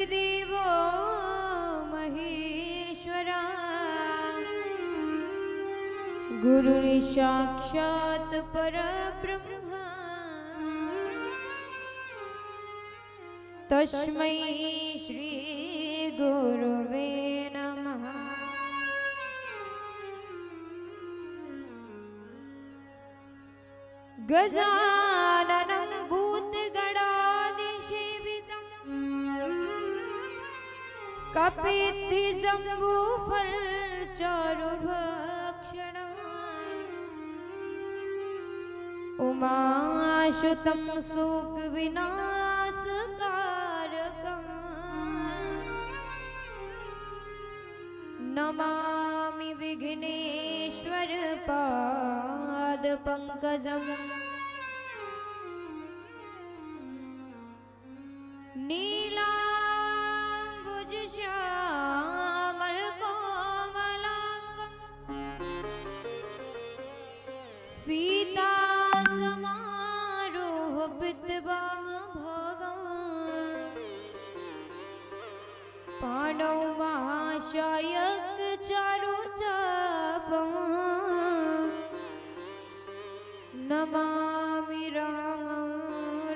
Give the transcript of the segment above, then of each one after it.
देवो महेश्वरा गुरुर्साक्षात् परब्रह्म तस्मै श्री गुरुवे नमः। गजाननं भूतगणाधिसेवितं कपित्थजम्बूफलचारुभक्षणम् उमासुतं शोकविनाशकारकम् नमामि विघ्नेश्वर पादपङ्कजम्। नीलाम्बुजश्यामलकोमलाङ्गम् सीतासमारोहपितवामभागम् पाणौमाशायकचारुचापम् नमामि रामं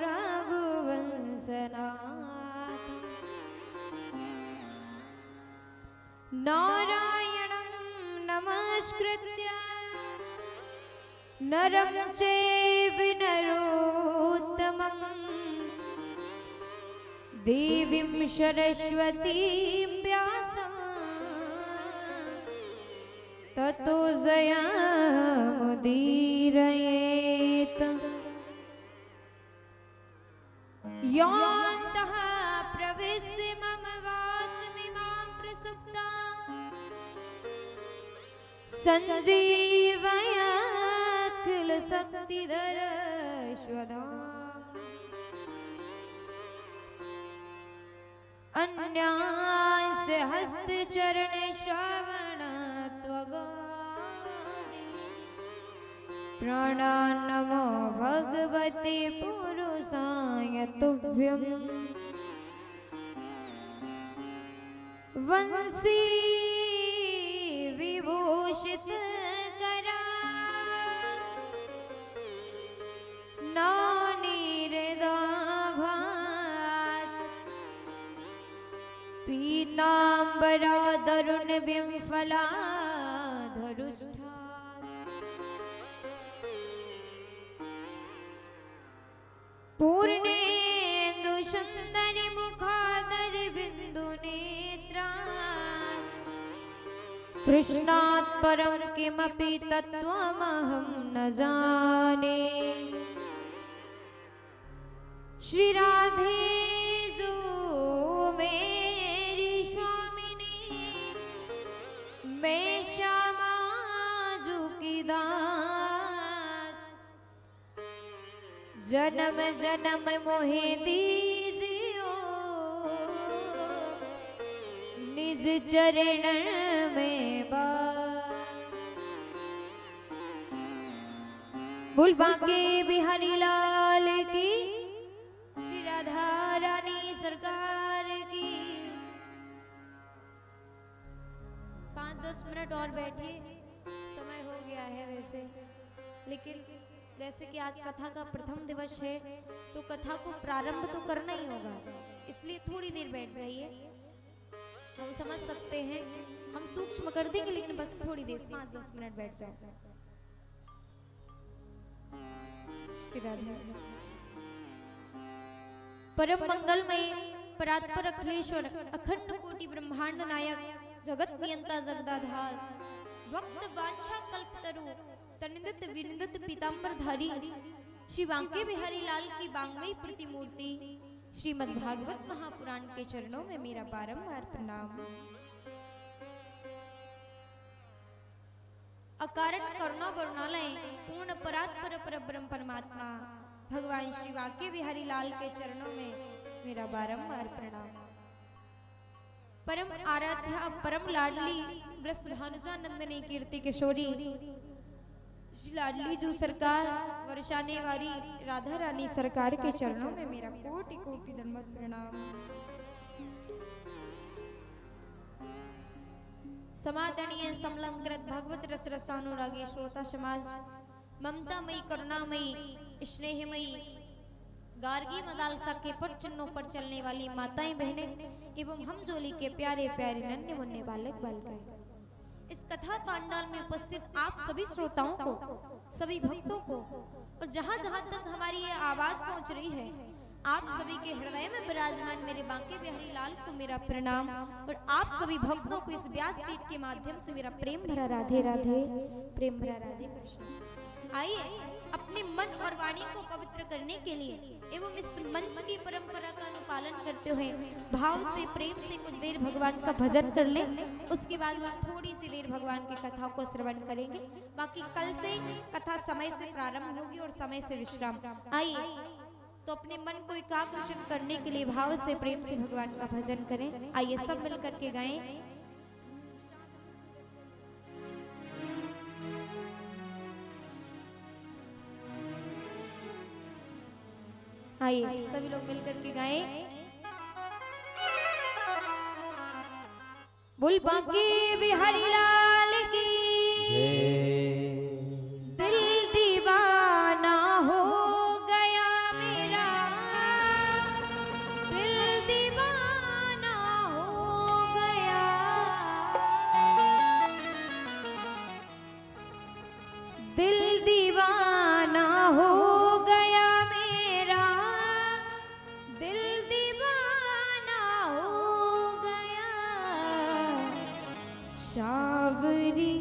रघुवंशनाथम्। नारायणं नमस्कृत्य नरं चैव नरोत्तमं देवीं सरस्वतीं व्यासं ततो जयमुदीरयेत्। यान्तः प्रविश्य मम वाचमिमां प्रसुप्तां सञ्जीवयत् किल शक्तिधरस्वधाम्। अन्यास्य हस्तचरणे श्रवणत्वगादि प्राणान् नमो भगवते पुरुषाय तुभ्यम्। वंशी विभूषित करा नानीरदाभात् पीताम्बरादरुण बिम्फलाधरुष्ठात् पूर्णेन्दु सुन्दरि मुखादर बिन्दु नेत्रा कृष्णात् परं किमपि तत्त्वमहं न जाने। श्री राधे जो मेरी स्वामिनी मैं श्यामा जो की दास जन्म जन्म मोहे दीजियो निज चरण में बास। बोल बांके बिहारी लाल की, श्री राधा रानी सरकार की। 5-10 मिनट और बैठिए, समय हो गया है वैसे, लेकिन जैसे कि आज कथा का प्रथम दिवस है तो कथा को प्रारंभ तो करना ही होगा, इसलिए थोड़ी देर बैठ जाइए। हम समझ सकते हैं, हम सूक्ष्म कर देंगे, लेकिन बस थोड़ी देर 5-10 मिनट बैठ जाओ। परम मंगलमय परात्पर अखिलेश्वर अखंड कोटि ब्रह्मांड नायक जगत नियंता जगदाधार वक्त वांछा कल्पतरु तनिंदित विनिंदित पीतांबर धारी श्री बांके बिहारी लाल की बांगमयी प्रतिमूर्ति श्रीमद् भागवत महापुराण के चरणों में मेरा बारंबार प्रणाम। अकारण करुणा वरुणालय पूर्ण परात्पर परब्रह्म परमात्मा भगवान श्री बांके बिहारी लाल के चरणों में मेरा बारंबार प्रणाम। परम आराध्या परम लाडली वृष भानुजा नंदनी कीर्ति किशोरी लाडली जो सरकार वर्षाने वाली राधा रानी सरकार के चरणों में मेरा कोटि कोटि दंडवत प्रणाम। समादरणीय समलंकृत भगवत रस रसानुरागी श्रोता समाज, ममतामयी करुणामयी स्नेहमयी गार्गी मदालसा के पट चिन्हों पर चलने वाली माताएं बहनें एवं हम जोली के प्यारे प्यारे नन्हे मुन्ने बालक बालिकाएं, इस कथा पांडाल में उपस्थित आप सभी श्रोताओं को, सभी भक्तों को और जहां जहां तक हमारी ये आवाज पहुंच रही है, आप सभी के हृदय में विराजमान मेरे बांके बिहारी लाल को मेरा प्रणाम और आप सभी भक्तों को इस व्यासपीठ के माध्यम से मेरा प्रेम भरा राधे राधे, प्रेम भरा राधे कृष्ण। आइए अपने मन और वाणी को पवित्र करने के लिए एवं इस मंच की परंपरा का अनुपालन करते हुए भाव से प्रेम से कुछ देर भगवान का भजन कर लें। उसके बाद में थोड़ी सी देर भगवान की कथा को श्रवण करेंगे। बाकी कल से कथा समय से प्रारंभ होगी और समय से विश्राम। आइए तो अपने मन को एकाग्रचित करने के लिए भाव से प्रेम से भगवान का भजन करें। आइए सब मिलकर के गाएं। आइए सभी लोग मिलकर के गाएं। बोल बांके बिहारी लाल की दिल दीवाना हो गया मेरा, दिल दीवाना हो गया, दिल दीवाना हो गया मेरा, दिल दीवाना हो गया, शावरी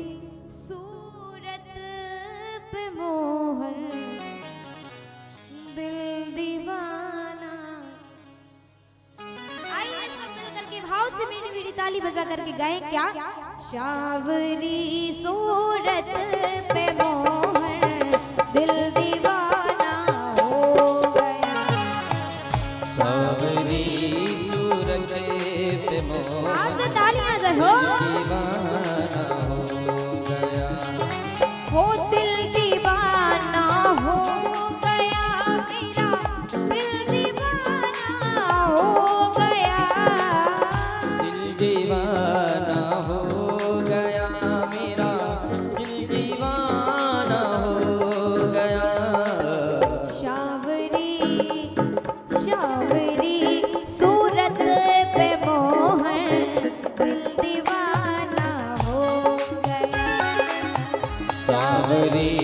सूरत पे मोहर दिल दीवाना। आइए सब मिलकर के भाव से मेरी मेरी ताली बजा करके गाएं क्या? शावरी सूरत पे मोहर दिल दीवाना हो गया, सावरी सूरत पे मोहर आज तालियां दो दीवाना हो गया, हो दिल दीवाना हो गया मेरा, दिल दीवाना हो गया, दिल दीवाना हो गया मेरा, दिल दीवाना हो गया, शावरी शावरी सूरत पे मोहर दिल दीवाना हो गया, सावरी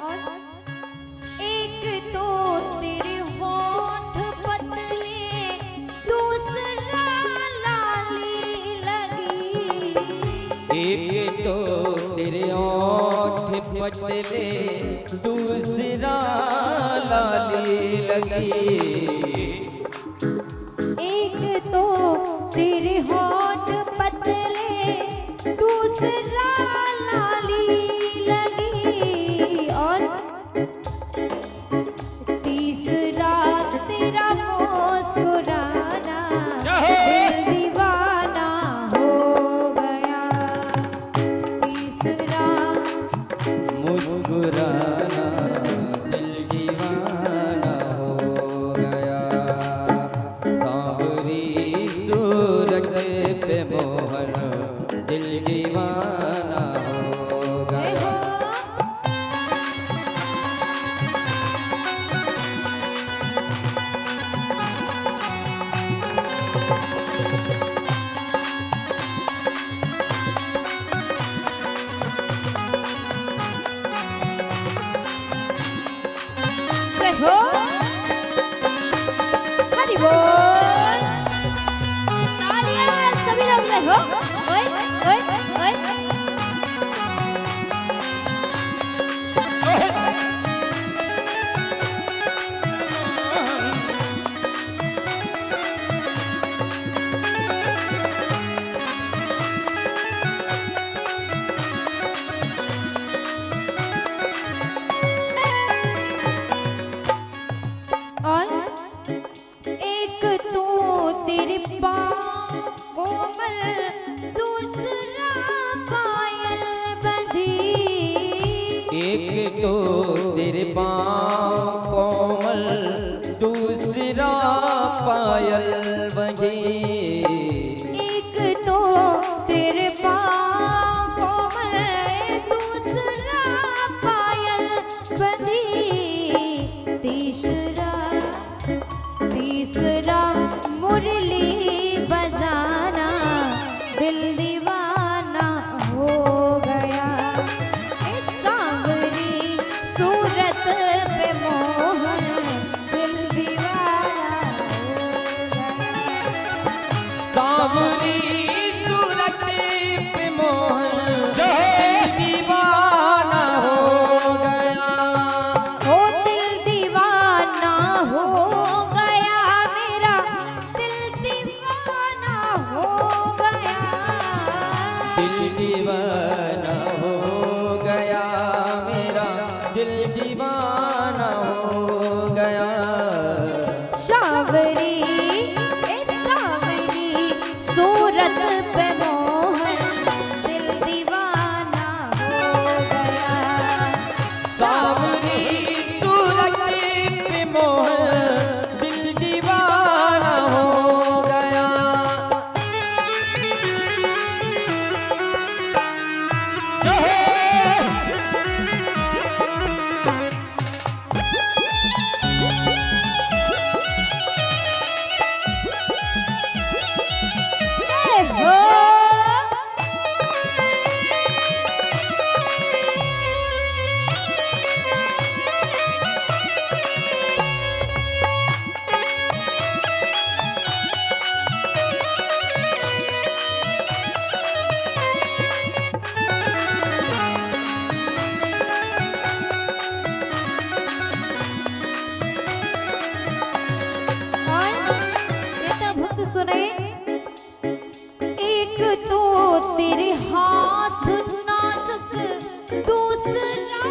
और एक तो तेरे होंठ पतले, दूसरा लाली लगी। एक तो तेरे ओठ पतले, दूसरा लाली लगी। एक तो तेरे होंठ पतले, दूसरा लाली लगी। और तीसरा तेरा मुस्कुराना, दिल दीवाना हो गया। तीसरा मुस्कुराना, दिल दीवाना हो गया। सांवरी सूरत पे मोहन, दिल दीवाना हो गया। जय हो, हरि बोल। तालियां सभी लोग जय हो। ओए ओए ओए और एक तो तेरे पाँव कोमल, दूसरा पायल बंधी। एक तो तेरे पाँव कोमल, दूसरा पायल बंधी। एक तो तेरे पाँव कोमल, दूसरा पायल बंधी। तीसरा मुरली बजाना, दिल दीवाना हो गया। इस सांवरी सूरत पे मोहन, दिल दीवाना हो गया। सांवरी सूरत पे मोहन, दिल दीवाना हो गया। ओ दिल दीवाना हो गया मेरा, दिल दीवाना हो गया। दिल दीवाना हो गया मेरा, दिल दीवाना हो गया। सांवरी सांवरी सूरत पे मोहन, दिल दीवाना हो गया। सांवरी सूरत पे मोहन, दिल दीवाना हो गया। जय हो। और ये तो भक्त सुने। एक तो तेरे हाथ नाजुक, दूसरा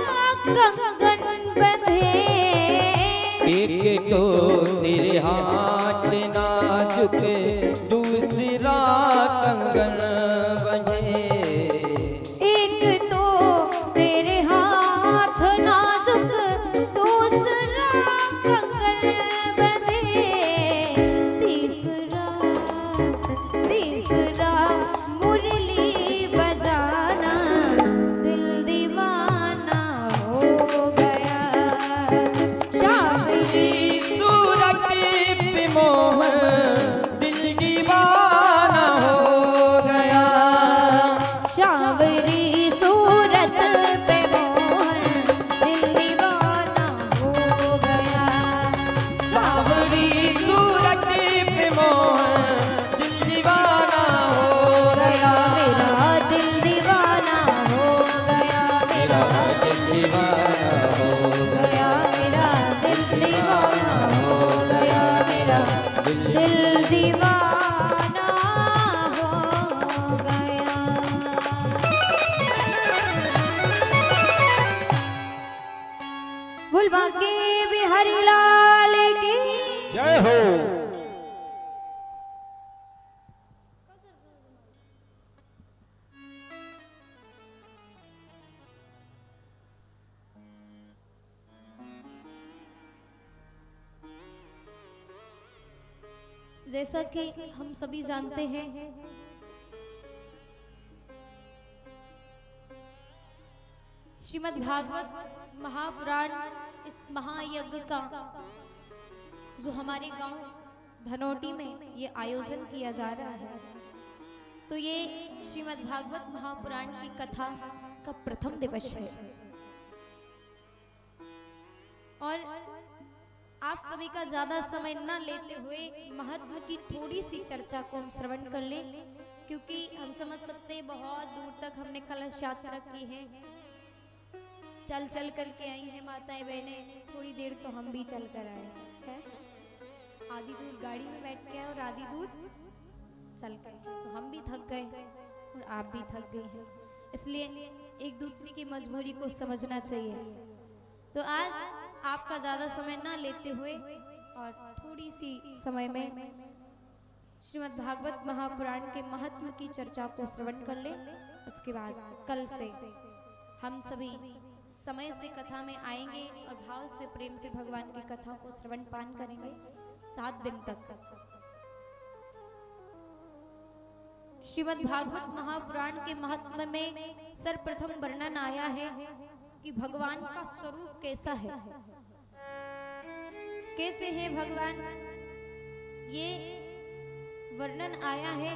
कंगन बंधे। एक तो तेरे हाथ नाजुक, दूसरा कंगन बंधे। एक तो तेरे हाथ नाजुक, दूसरा कंगन बंधे। तीसरा मुरली बजाना, दिल दीवाना हो गया। सांवरी सूरत पे मोहन, दिल दीवाना बोल बांके बिहारी लाल की जय हो। जैसा कि हम सभी जानते हैं, श्रीमद् भागवत महापुराण इस महायज्ञ का जो हमारे गांव धनोटी में ये आयोजन किया जा रहा है, तो ये श्रीमद् भागवत महापुराण की कथा का प्रथम दिवस है। और आप सभी का ज्यादा समय न लेते हुए महत्व की थोड़ी सी चर्चा को हम श्रवण कर लें, क्योंकि हम समझ सकते हैं बहुत दूर तक हमने कलश यात्रा की है, चल चल करके आई हैं माताएं बहनें, थोड़ी देर तो हम भी चल कर आए हैं। आधी दूर गाड़ी में बैठ के आए और आधी दूर चल कर, तो हम भी थक गए और आप भी थक गए हैं, इसलिए एक दूसरे की मजबूरी को समझना चाहिए। तो आज आपका ज्यादा समय ना लेते हुए और थोड़ी सी समय में श्रीमद् भागवत महापुराण के महत्व की चर्चा को श्रवण कर ले। उसके बाद कल से हम सभी समय से कथा में आएंगे और भाव से प्रेम से भगवान की कथा को श्रवण पान करेंगे 7 दिन तक। श्रीमद् भागवत महापुराण के महत्व में सर्वप्रथम वर्णन आया है कि भगवान का स्वरूप कैसा है, कैसे है भगवान, ये वर्णन आया है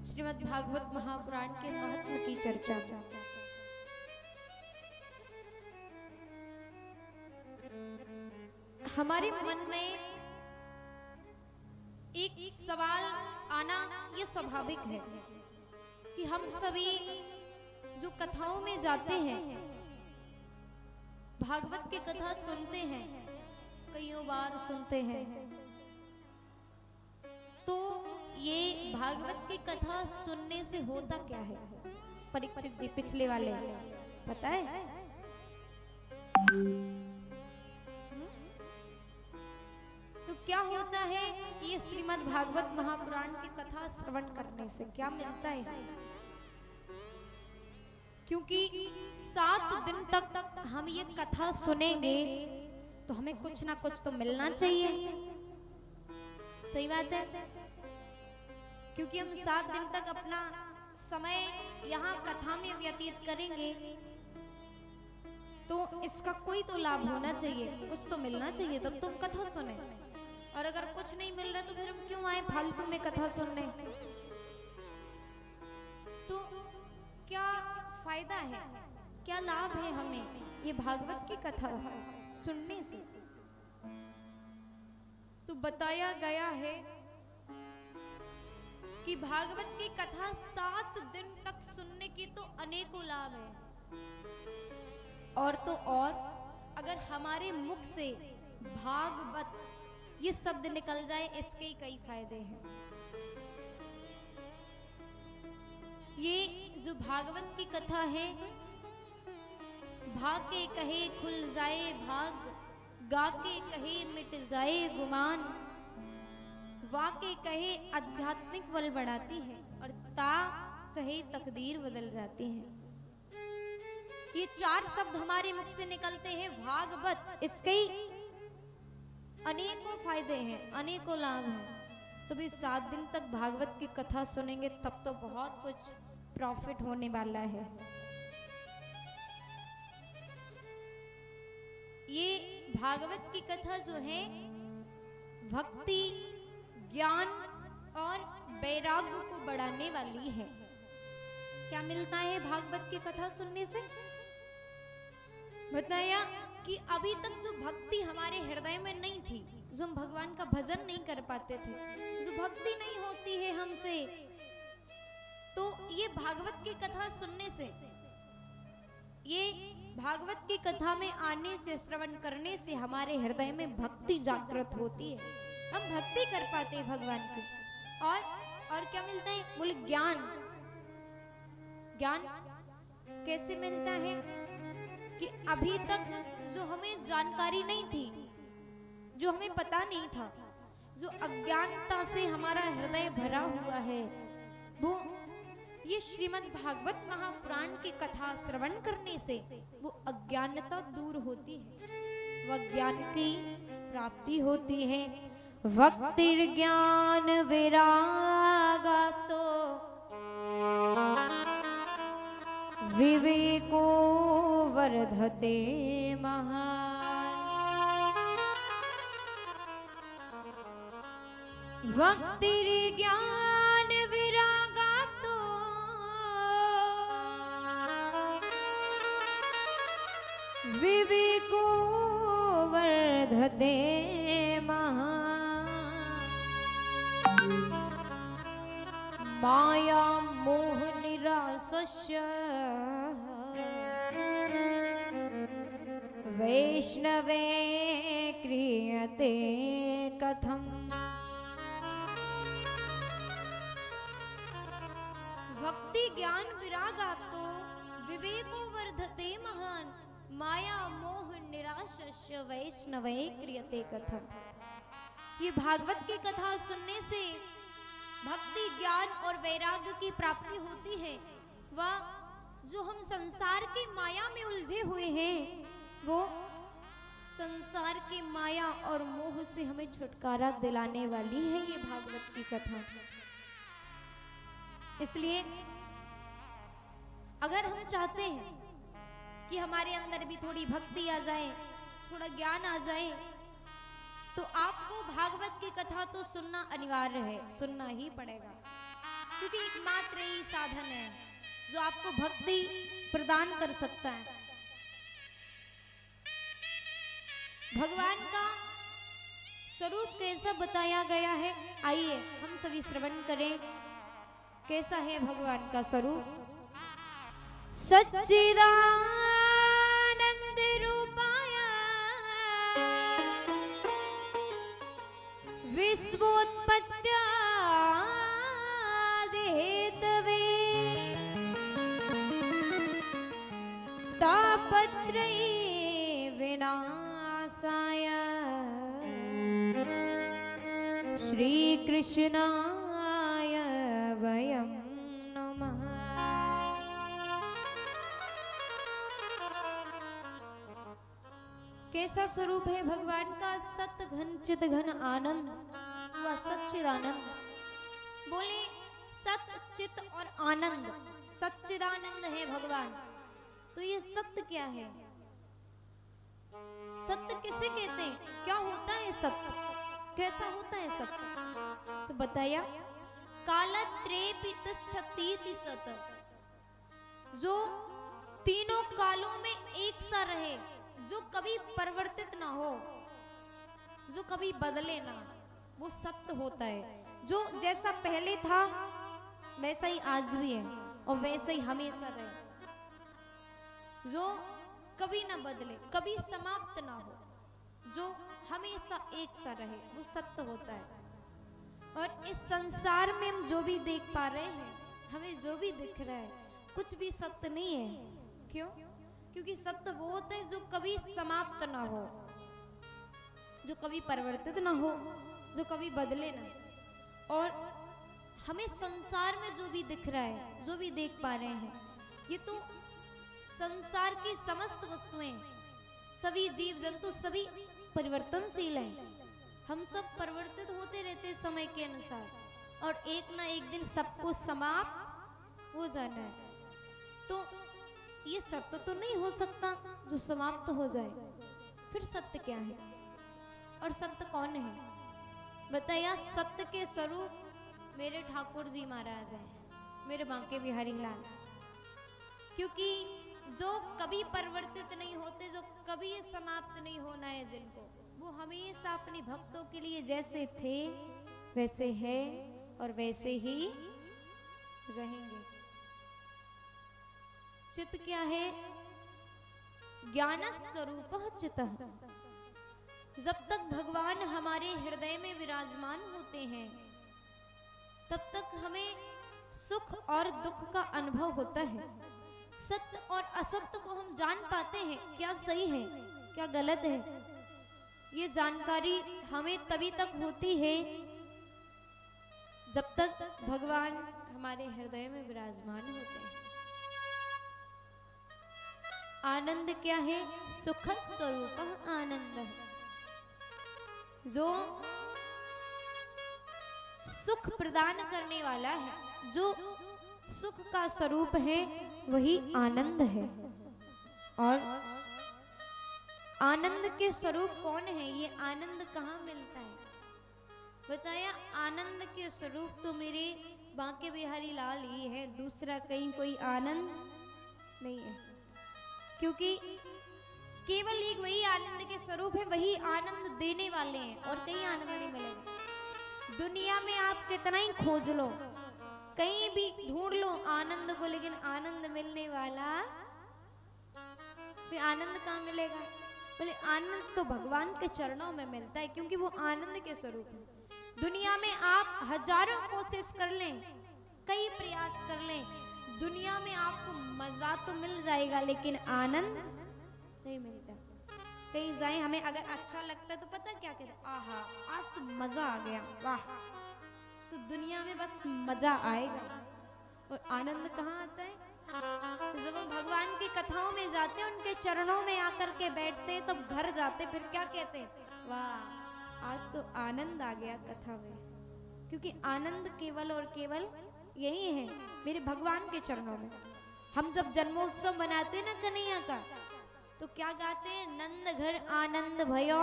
श्रीमद् भागवत महापुराण के महत्व की चर्चा। हमारे मन में एक सवाल आना ये स्वाभाविक है कि हम सभी जो कथाओं में जाते हैं, भागवत की कथा सुनते हैं, कईयों बार सुनते हैं, तो ये भागवत की कथा सुनने से होता क्या है? परीक्षित जी पिछले वाले पता है? तो क्या होता है ये श्रीमद् भागवत महापुराण की कथा श्रवण करने से क्या मिलता है? क्योंकि 7 दिन तक हम ये कथा सुनेंगे तो हमें कुछ ना कुछ तो मिलना चाहिए। सही बात है, क्योंकि हम 7 दिन तक अपना समय यहाँ कथा में व्यतीत करेंगे तो इसका कोई तो लाभ होना चाहिए, कुछ तो मिलना चाहिए, तब तुम कथा सुने। और अगर कुछ नहीं मिल रहा तो फिर हम क्यों आए फालतू में कथा सुनने? तो क्या फायदा है, क्या लाभ है हमें ये भागवत की कथा सुनने से? तो बताया गया है कि भागवत की कथा 7 दिन तक सुनने के तो अनेकों लाभ है, और तो और अगर हमारे मुख से भागवत ये शब्द निकल जाए, इसके कई फायदे हैं। ये जो भागवत की कथा है, भाग के कहे खुल जाए भाग, गा के कहे मिट जाए गुमान, वा के कहे आध्यात्मिक बल बढ़ाती है, और ता कहे तकदीर बदल जाती है। ये 4 शब्द हमारे मुख से निकलते हैं भागवत, इसके अनेकों फायदे हैं, अनेकों लाभ हैं। तो भी 7 दिन तक भागवत की कथा सुनेंगे तब तो बहुत कुछ प्रॉफिट होने वाला है। ये भागवत की कथा जो है भक्ति, ज्ञान और वैराग्य को बढ़ाने वाली है। क्या मिलता है भागवत की कथा सुनने से? बताया कि अभी तक जो भक्ति हमारे हृदय में नहीं थी, जो हम भगवान का भजन नहीं कर पाते थे, जो भक्ति नहीं होती है हमसे, तो ये भागवत की कथा सुनने से, ये भागवत की कथा में आने से, श्रवण करने से हमारे हृदय में भक्ति जागृत होती है, हम भक्ति कर पाते हैं भगवान की। और क्या मिलता है? बोले ज्ञान। ज्ञान कैसे मिलता है कि अभी तक जो हमें जानकारी नहीं थी, जो हमें पता नहीं था, जो अज्ञानता से हमारा हृदय भरा हुआ है, वो ये श्रीमद् भागवत महापुराण की कथा श्रवण करने से वो अज्ञानता दूर होती है, वो ज्ञान की प्राप्ति होती है। भक्ति ज्ञान विरागा तो विवेको वर्धते महान। भक्ति ज्ञान विरागा तो विवेको वर्धते महान। माया मोह निरासस्य वैष्णवे क्रियते कथम। भक्ति ज्ञान विरागातो विवेको वर्धते महान। माया मोह निराशस्य वैष्णवे क्रियते कथम। ये भागवत की कथा सुनने से भक्ति ज्ञान और वैराग्य की प्राप्ति होती है। वह जो हम संसार की माया में उलझे हुए हैं, वो संसार की माया और मोह से हमें छुटकारा दिलाने वाली है ये भागवत की कथा। इसलिए अगर हम चाहते हैं कि हमारे अंदर भी थोड़ी भक्ति आ जाए, थोड़ा ज्ञान आ जाए, तो आपको भागवत की कथा तो सुनना अनिवार्य है, सुनना ही पड़ेगा, क्योंकि एकमात्र ही साधन है जो आपको भक्ति प्रदान कर सकता है। भगवान का स्वरूप कैसा बताया गया है, आइए हम सभी श्रवण करें। कैसा है भगवान का स्वरूप? सच्चिदानंद रूपाय विश्वोत्पत्त्या हेतवे तापत्रये विनाशाय श्री कृष्णाय वयं नमः। कैसा स्वरूप है भगवान का? सत घन चित घन आनंद, वह सच्चिदानंद। बोले सत चित और आनंद, सच्चिदानंद है भगवान। तो ये सत्य क्या है? सत्य किसे कहते हैं? क्या होता है सत्य? कैसा होता है सत्य? तो बताया कालत्रये तिष्ठतीति सत, जो तीनों कालों में एक सा रहे, जो कभी परिवर्तित ना हो, जो कभी बदले ना, वो सत्य होता है। जो जैसा पहले था वैसा ही आज भी है और वैसा ही हमेशा रहे, जो कभी ना बदले, कभी समाप्त ना हो, जो हमेशा एक सा रहे, वो सत्य होता है। और इस संसार में हम जो भी देख पा रहे हैं, हमें जो भी दिख रहा है, कुछ भी सत्य नहीं है। क्यों? क्योंकि सत्य वो होता है जो कभी समाप्त ना हो, जो कभी परिवर्तित ना हो, जो कभी बदले ना। और हमें संसार में जो भी दिख रहा है, जो भी देख पा रहे हैं, ये तो संसार की समस्त वस्तुएं, सभी जीव जंतु, सभी परिवर्तनशील हैं। हम सब परिवर्तित होते रहते समय के अनुसार, और एक ना एक दिन सबको समाप्त हो जाना है। तो ये सत्य तो नहीं हो सकता जो समाप्त हो जाए। फिर सत्य क्या है और सत्य कौन है? बताया सत्य के स्वरूप मेरे ठाकुर जी महाराज हैं, मेरे बांके बिहारी लाल। क्योंकि जो कभी परिवर्तित नहीं होते, जो कभी समाप्त नहीं होना है जिनको, वो हमेशा अपने भक्तों के लिए जैसे थे वैसे है और वैसे ही रहेंगे। चित्त क्या है? ज्ञान स्वरूप चित्तः। जब तक भगवान हमारे हृदय में विराजमान होते हैं, तब तक हमें सुख और दुख का अनुभव होता है। सत्य और असत्य को हम जान पाते हैं, क्या सही है क्या गलत है? ये जानकारी हमें तभी तक होती है जब तक भगवान हमारे हृदय में विराजमान होते हैं। आनंद क्या है? सुख स्वरूप आनंद। जो सुख प्रदान करने वाला है, जो सुख का स्वरूप है, वही आनंद है। और आनंद के स्वरूप कौन है? ये आनंद कहाँ मिलता है? बताया, आनंद के स्वरूप तो मेरे बांके बिहारी लाल ही है, दूसरा कहीं कोई आनंद नहीं है। क्योंकि केवल एक वही आनंद के स्वरूप है, वही आनंद देने वाले हैं, और कहीं आनंद नहीं मिलेगा। दुनिया में आप कितना ही खोज लो, कहीं भी ढूंढ लो आनंद को, लेकिन आनंद मिलने वाला, फिर आनंद कहाँ मिलेगा? बोले आनंद तो भगवान के चरणों में मिलता है, क्योंकि वो आनंद के स्वरूप है। दुनिया में आप हजारों कोशिश कर लें, कई प्रयास कर लें, दुनिया में आपको मजा तो मिल जाएगा, लेकिन आनंद नहीं मिलता। कहीं जाए, हमें अगर अच्छा लगता है तो पता क्या कहते हैं? आहा, आज तो मजा आ गया, वाह। तो दुनिया में बस मजा आएगा, और आनंद कहाँ आता है? जब हम भगवान की कथाओं में जाते हैं, उनके चरणों में आकर के बैठते हैं, तब घर जाते फिर क्या कहते हैं? वाह, आज तो आनंद आ गया कथा में। क्योंकि आनंद केवल और केवल यही है, मेरे भगवान के चरणों में। हम जब जन्मोत्सव मनाते हैं ना कन्हैया का, तो क्या गाते हैं? नंद घर आनंद भयो।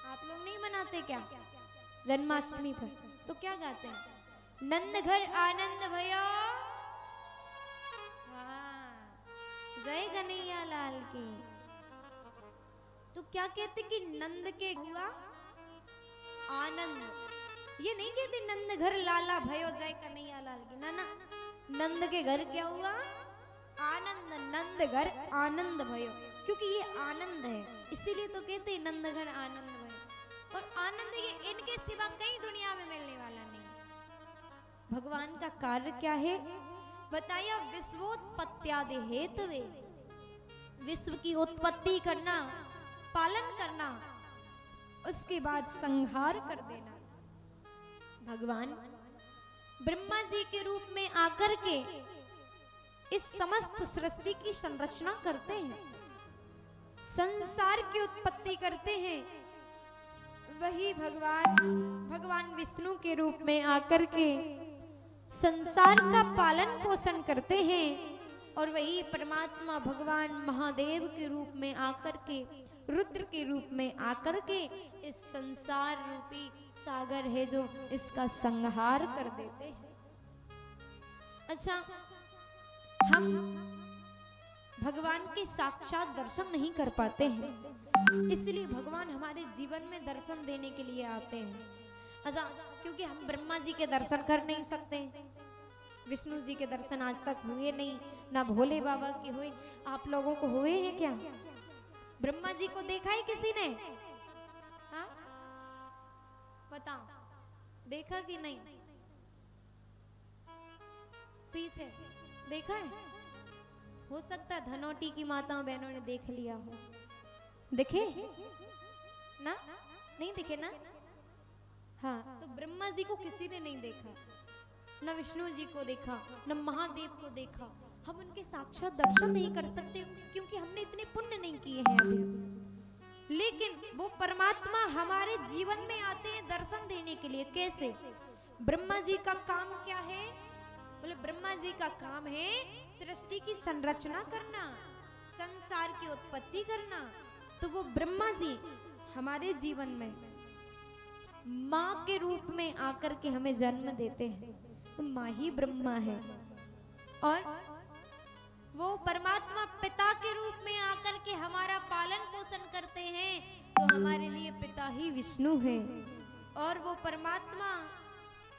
आप लोग नहीं मनाते क्या जन्माष्टमी पर? तो क्या गाते हैं? नंद घर आनंद भयो। जय कन्हैया लाल की। तो क्या कहते कि नंद के हुआ आनंद। ये नहीं कहते नंद घर लाला भयो जय कन्हैया लाल की, ना ना, नंद के घर क्या हुआ? आनंद। नंद घर आनंद भयो, क्योंकि ये आनंद है, इसीलिए तो कहते नंद घर आनंद भयो। और आनंद ये इनके सिवा कहीं दुनिया में मिलने वाला नहीं। भगवान का कार्य क्या है? बताया, विश्वोत्पत्त्यादि हेतवे, विश्व की उत्पत्ति करना, पालन करना, उसके बाद संहार कर देना। भगवान ब्रह्मा जी के रूप में आकर के इस समस्त सृष्टि की संरचना करते हैं, संसार की उत्पत्ति करते हैं। वही भगवान विष्णु के रूप में आकर के संसार का पालन पोषण करते हैं। और वही परमात्मा भगवान महादेव के रूप में आकर के, रुद्र के रूप में आकर के इस संसार रूपी सागर है जो, इसका संहार कर देते हैं। अच्छा, हम भगवान के साक्षात दर्शन नहीं कर पाते हैं, इसलिए भगवान हमारे जीवन में दर्शन देने के लिए आते हैं। अच्छा, क्योंकि हम ब्रह्मा जी के दर्शन कर नहीं सकते, विष्णु जी के दर्शन आज तक हुए नहीं, ना भोले बाबा के हुए। आप लोगों को हुए हैं क्या? ब्रह्मा जी को देखा है किसी ने? हाँ, बताओ, देखा कि नहीं? पीछे देखा है? हो सकता है धनोटी की माताओं बहनों ने देख लिया हो। देखे ना? नहीं देखे ना? हाँ, तो ब्रह्मा जी को किसी ने नहीं देखा, न विष्णु जी को देखा, न महादेव को देखा। हम उनके साक्षात दर्शन नहीं कर सकते, क्योंकि हमने इतने पुण्य नहीं किए हैं अभी। लेकिन वो परमात्मा हमारे जीवन में आते हैं दर्शन देने के लिए। कैसे? ब्रह्मा जी का काम क्या है? बोले ब्रह्मा जी का काम है सृष्टि की संरचना करना, संसार की उत्पत्ति करना। तो वो ब्रह्मा जी हमारे जीवन में माँ के रूप में आकर के हमें जन्म देते हैं, तो माँ ही ब्रह्मा है। और वो परमात्मा पिता के रूप में आकर के हमारा पालन पोषण करते हैं, तो हमारे लिए पिता ही विष्णु है। और वो परमात्मा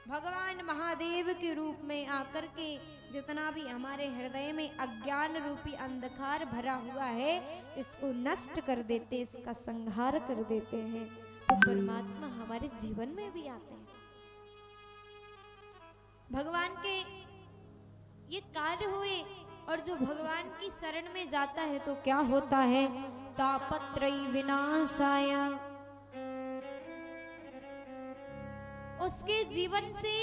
भगवान महादेव के रूप में आकर के जितना भी हमारे हृदय में अज्ञान रूपी अंधकार भरा हुआ है, इसको नष्ट कर देते, इसका संहार कर देते हैं। तो परमात्मा हमारे जीवन में भी आते हैं। भगवान के ये कार्य हुए और जो भगवान की शरण में जाता है तो क्या होता है? तापत्रयी विनाशाय। उसके जीवन से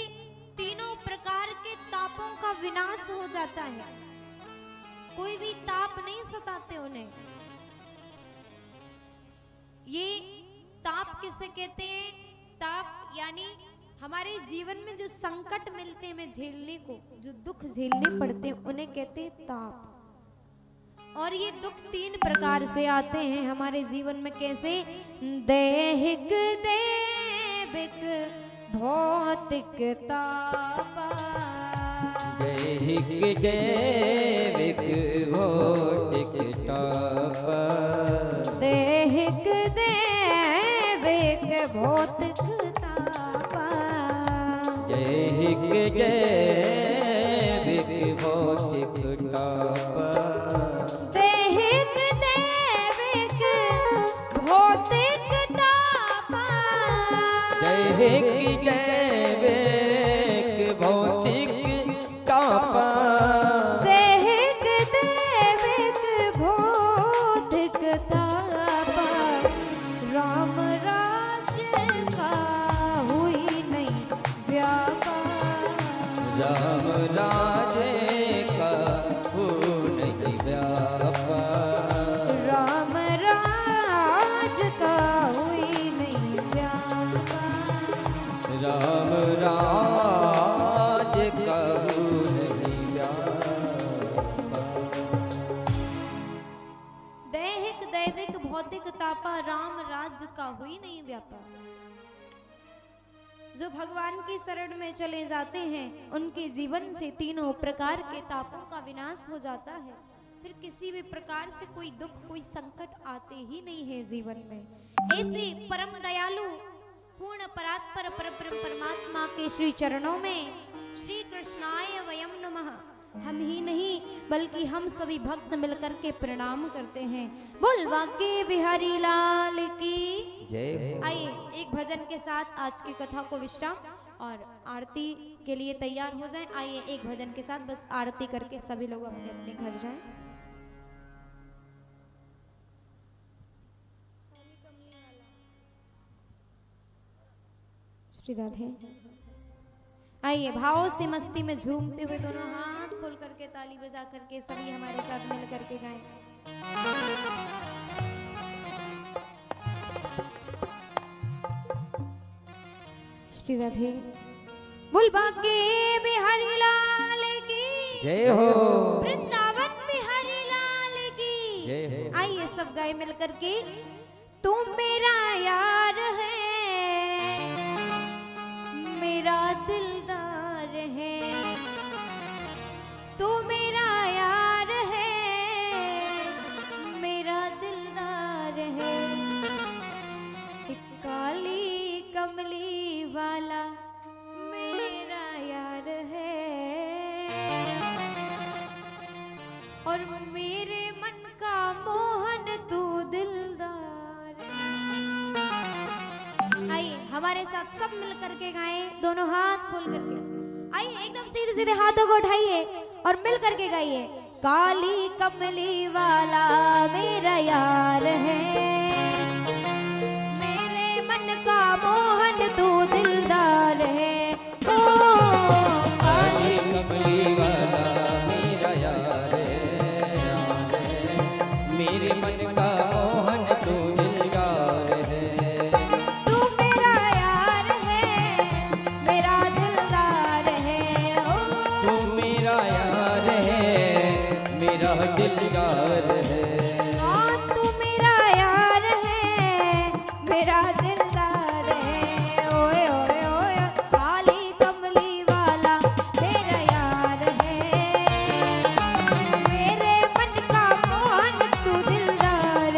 तीनों प्रकार के तापों का विनाश हो जाता है। कोई भी ताप नहीं सताते उन्हें। ये ताप किसे कहते हैं? ताप यानी हमारे जीवन में जो संकट मिलते हैं, हमें झेलने को, जो दुख झेलने पड़ते हैं, उन्हें कहते हैं ताप। और ये दुख तीन प्रकार से आते हैं हमारे जीवन में। कैसे? दैहिक, दैविक, भौतिक ताप। दैहिक, दैविक, भौतिक ताप। दैहिक, दैविक, भौतिक ताप। दैहिक, दैविक, भौतिक ताप। दैहिक, दैविक, भौतिक ताप। दैहिक, दैविक, भौतिक ताप। दैहिक, दैविक, भौतिक ताप। राम राज्य का हुई नहीं व्यापार। राम राज्य का हो नहीं व्यापार। राम राज का हुई नहीं व्यापार। राम राज्य का हो नहीं व्यापार। दैहिक, दैविक, भौतिक तापा, राम राज्य का हुई नहीं व्यापार। जो भगवान की शरण में चले जाते हैं, उनके जीवन से तीनों प्रकार के तापों का विनाश हो जाता है। फिर किसी भी प्रकार से कोई दुख, कोई संकट आते ही नहीं है जीवन में। ऐसे परम दयालु, पूर्ण परात्पर परब्रह्म परमात्मा के श्री चरणों में श्री कृष्णाय वयम नमः हम ही नहीं बल्कि हम सभी भक्त मिलकर के प्रणाम करते हैं। बोल बांके बिहारी लाल की जय। आइए एक भजन के साथ आज की कथा को विश्राम और आरती के लिए तैयार हो जाएं। आइए एक भजन के साथ बस आरती करके सभी लोग अपने अपने घर जाएं। श्री राधे। आइए भाव से मस्ती में झूमते हुए दोनों हाथ खोल करके ताली बजा करके सभी हमारे साथ मिल करके गाएं। श्री राधे। बोल बांके बिहारी लाल की जय हो। वृंदावन बिहारी लाल की जय हो। आइए सब गाए मिल करके। तू मेरा यार है, मेरा दिलदार है। तू मेरा यार है, मेरा दिलदार है। एक काली कमली वाला मेरा यार है और मेरे मन का मोहन तू दिलदार है। आइए हमारे साथ सब मिल करके गाएं, दोनों हाथ खोल करके। आइए एकदम सीधे सीधे हाथों को उठाइए और मिल करके गाइए। काली कमली वाला मेरा यार है, मेरे मन का मोहन तू दिलदार है। ओ काली कमली वाला मेरा यार है, मेरे मन का मोहन तू दिलदार है। तू मेरा यार है, मेरा दिलदार है। ओ तू मेरा यार है, मेरा दिलदार है। हाँ तू मेरा यार है, मेरा दिलदार है। ओए ओए ओए काली कमली वाला मेरा यार है, मेरे मन का मोहन तू दिलदार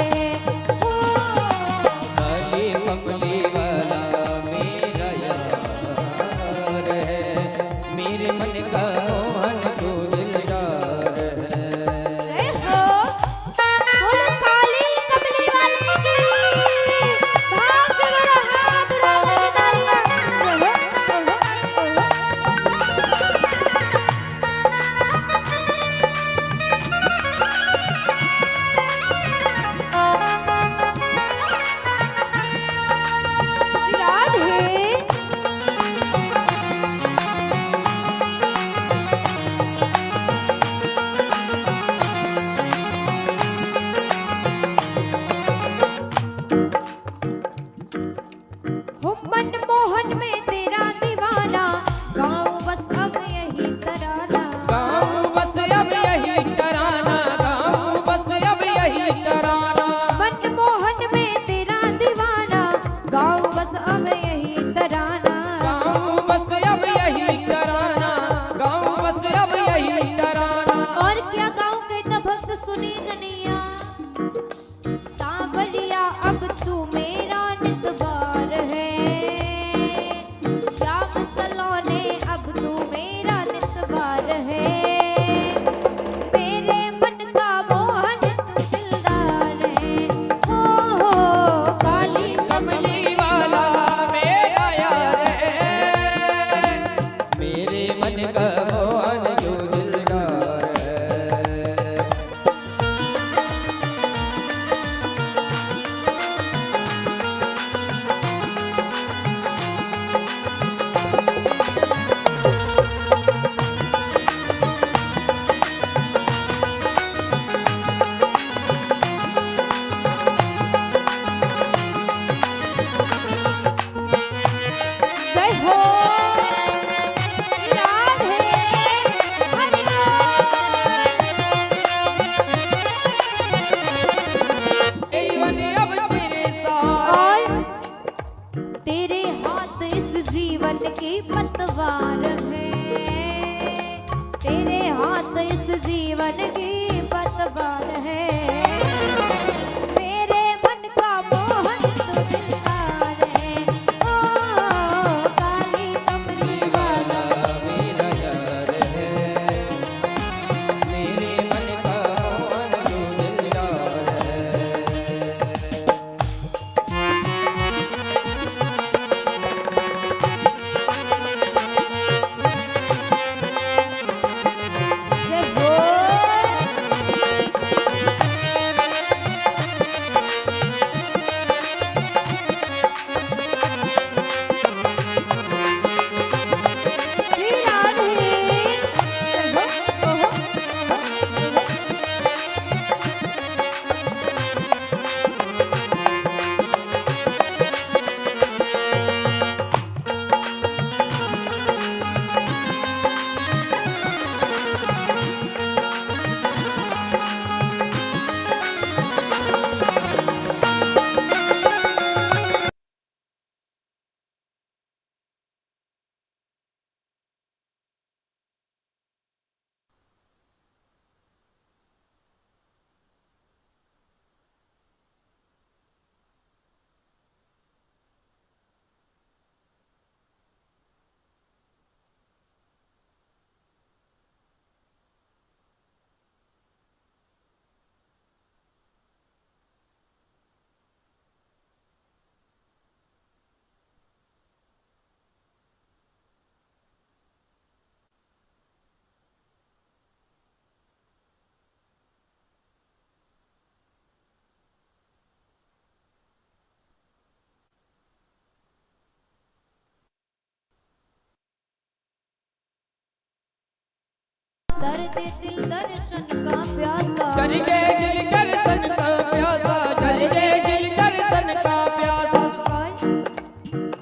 दर्द दिल दर्शन का प्यासा जल के दिल दर्शन का प्यासा जल के दिल दर्शन का प्यासा और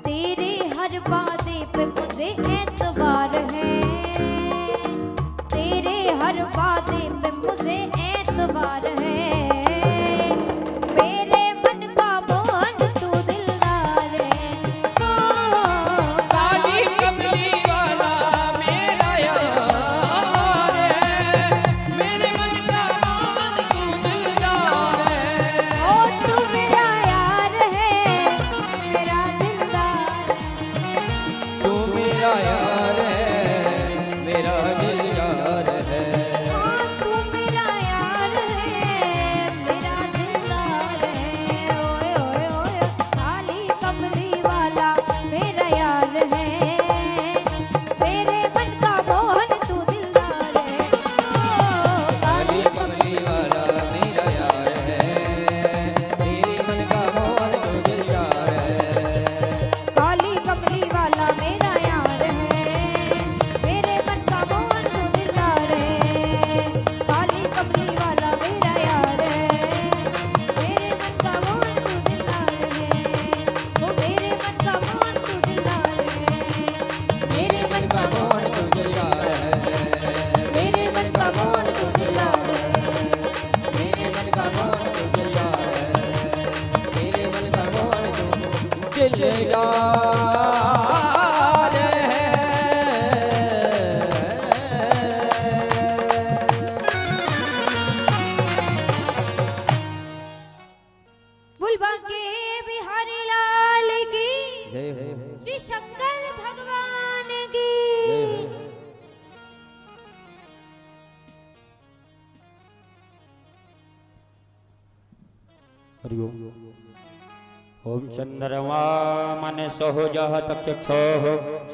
तेरे हर वादे पे मुझे एतबार है तेरे हर वादे पे मुझे एतबार है मेरे मन का मोहन तू दिलदार है काली कमली वाला मेरा यार है मेरे मन का मान तू दिलदार है ओ तू मेरा यार है मेरा दिलदार तू मेरा यार है मेरा दिलदार है तू मेरा यार है मेरा दिलदार है ओए ओए ओए काली कमली वाला मेरा यार है मेरे मन का मोहन तू दिलदार है काली कमली वाला मेरा यार है मेरे मन का मोहन तू दिलदार है काली कमली वाला मेरा यार है मेरे मन का मोहन तू दिलदार है काली कमली वाला मेरा यार है मेरे मन का मोहन तू दिलदार है वो मेरे मन का मोहन तू दिलदार है मेरे मन का मोहन तू दिलदार है मेरे मन का मोहन तू दिलदार है मेरे मन का मोहन तू दिलदार है मेरे मन का मोहन तू दिलदार बुलबा के बिहारी लाल की जय हो श्री शंकर भगवान की जय हो हरि ओम ओम चंद्रमा मनसोः जहत चक्षुः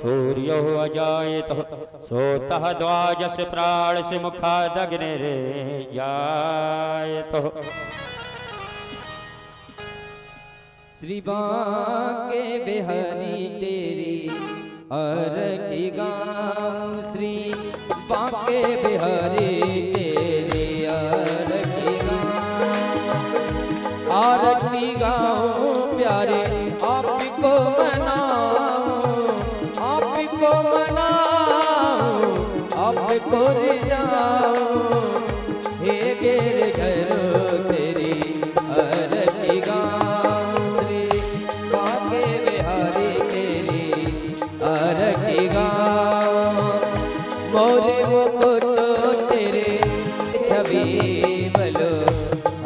सूर्यो अजायतः सोतः द्वादश प्राणस्य मुखादग्निर्जायतः श्री बांके बिहारी तेरी अरती गाँव श्री बांके बिहारी तेरी अरती गाँव आरती गाँव प्यारे आपको मनाओ आपको मनाओ आपको रिझाओ हे गिर घर तेरी अरती गाँव श्री बांके बिहारी तेरी अरती गाँव मोरे मुकुट तेरे छवि बलो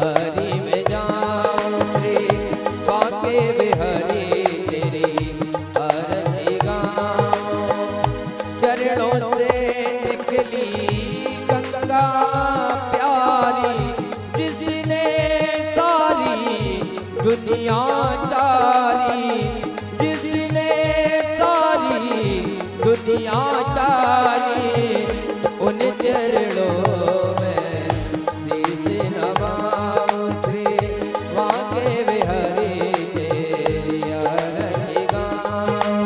हरि में जाऊं श्री बांके बिहारी तेरी अरती गाँव चरणों से निकली गंगा प्यारी जिसने सारी दुनिया तारी जिसने सारी दुनिया तारी उन चरणों में शीश नवाऊं श्री बांके बिहारी तेरी आरती गाऊं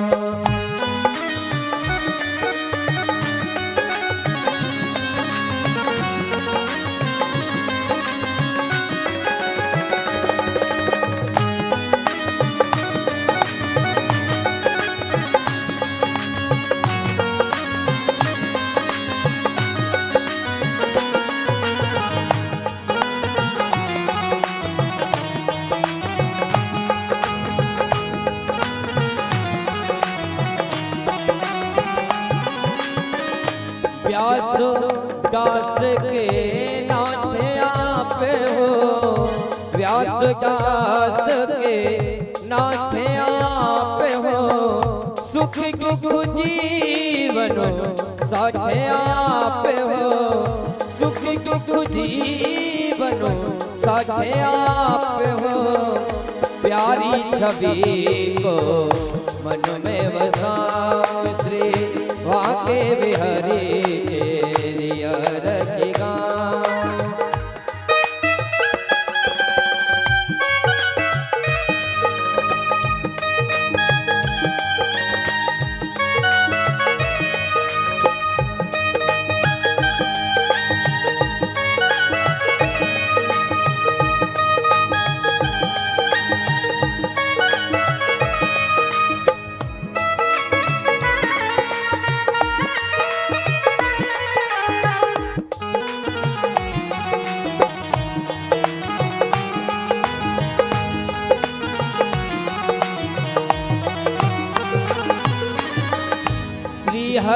व्यास दास के नाथ आप हो व्यास दास के नाथ आप हो सुख दुख जीवनो साथ आप हो सुख दुख जीवनो साथ आप हो प्यारी छवि को मन में बसाओ श्री बांके बिहारी तेरी अरती गाँव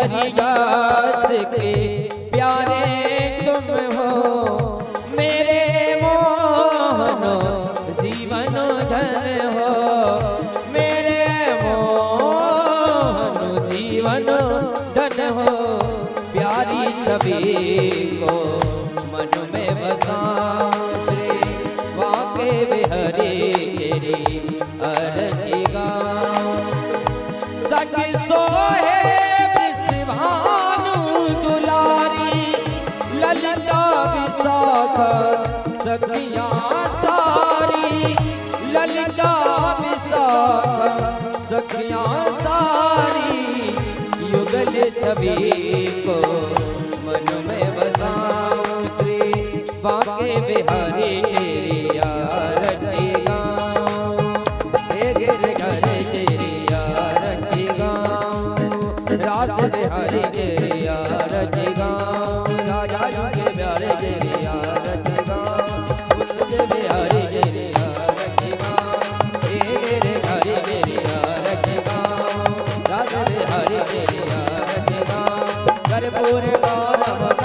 हरिदास के प्यारे तुम हो, मेरे मोहन जीवन धन हो, मेरे मोहन जीवन धन हो। प्यारी छवि को मन में बसाऊं, श्री वाके बिहारी तेरी अरजी गाऊं। सखी सोहे विश्वानु दुलारी, ललिता विशाखा सखियां सारी, ललिता विशाखा सखियां सारी। युगल छवि को मन में बसाऊं, श्री बाके बिहारी तेरी आरती गाऊं, हे गिर घर तेरी आरती गाऊं। रास बिहारी